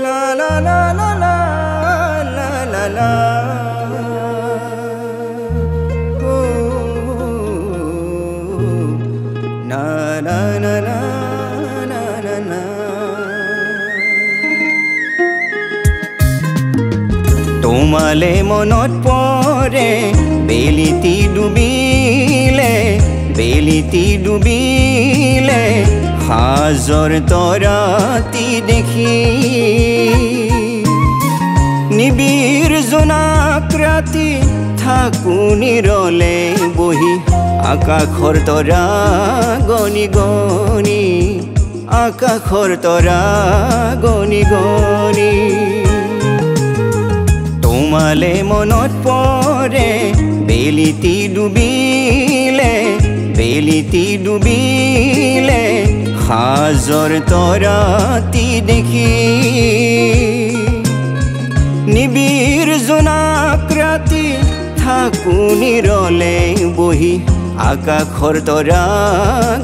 La la la la la la la la. Na na na na na na na. তোমালে মনত পৰে বেলিতি ডুবিলে হাজৰ তৰাতি দেখি নিবিৰ জোনাক ৰাতি থাকো নিৰলে বহি আকাশৰ তৰা গনি গনি আকাশৰ তৰা গনি গনি তোমালে মনত পৰে বেলিতি ডুবিলে হাজৰ তৰাতি দেখি নিবিৰ জোনাক ৰাতি থাকো নিৰলে বহি আকাশৰ তৰা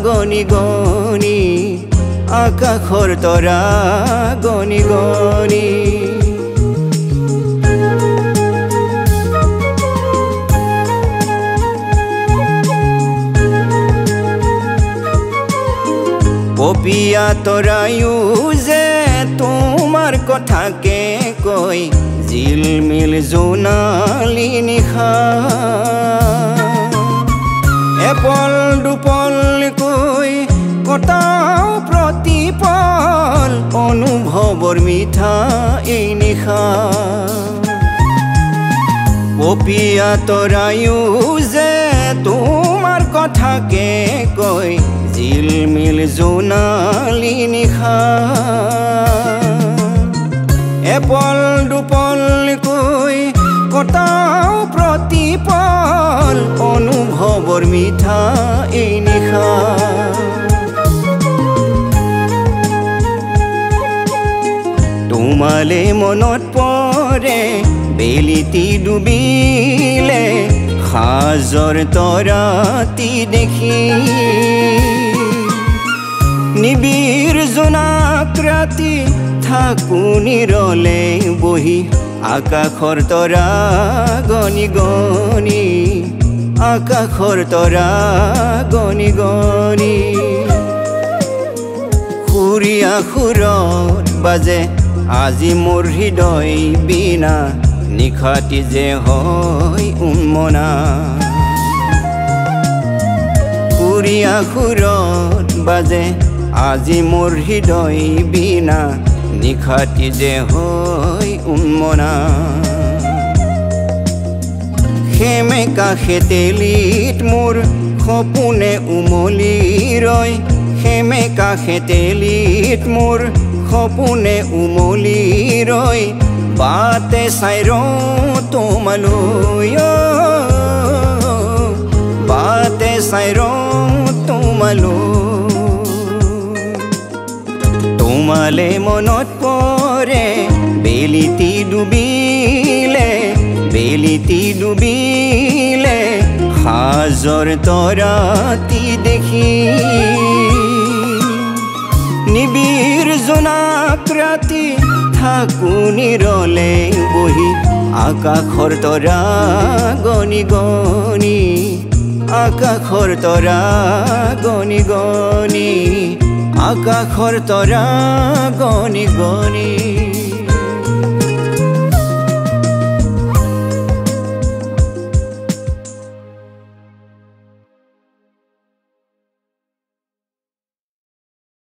গনি গনি আকাশৰ তৰা গনি গনি পপিয়া তৰায়ো যে তোমাৰ কথাকে কৈ জিলমিল জোনালী নিশা এপল দুপলকৈ কটাও প্ৰতিপল অনুভৱৰ মিঠা এই নিশা পপিয়া তৰায়ো যে তোমাৰ কথাকে কৈ জিলমিল জোনালী নিশা এপল দুপলকৈ কটাও প্ৰতিপল অনুভৱৰ মিঠা এই নিশা তোমালে মনত পৰে বেলিতি ডুবিলে হাজৰ তৰাতি দেখি নিবিৰ জোনাক ৰাতি থাকো নিৰলে বহি আকাশৰ তৰা গনি গনি আকাশৰ তৰা গনি গনি সুৰীয়া সুৰত বাজে আজি মোৰ হৃদয় বিনা নিশাটি যে হয় উন্মনা সুৰীয়া সুৰত বাজে আজি মোৰ হৃদয় বিনা নিশাটি যে হয় উন্মনা সেমেকা সেতেলিত মোৰ সপোনে উমলি ৰয় সেমেকা সেতেলিত মোৰ সপোনে উমলি ৰয় বাতে চাই ৰওঁ তোমালৈ বাতে চাই ৰওঁ তোমালৈ তোমালে মনত পৰে বেলিতি ডুবিলে হাজৰ তৰাতি দেখি নিবিৰ জোনাক ৰাতি থাকো নিৰলে বহি আকাশৰ তৰা গনি গনি আকাশৰ তৰা গনি গনি আকাশৰ তৰা গনি গনি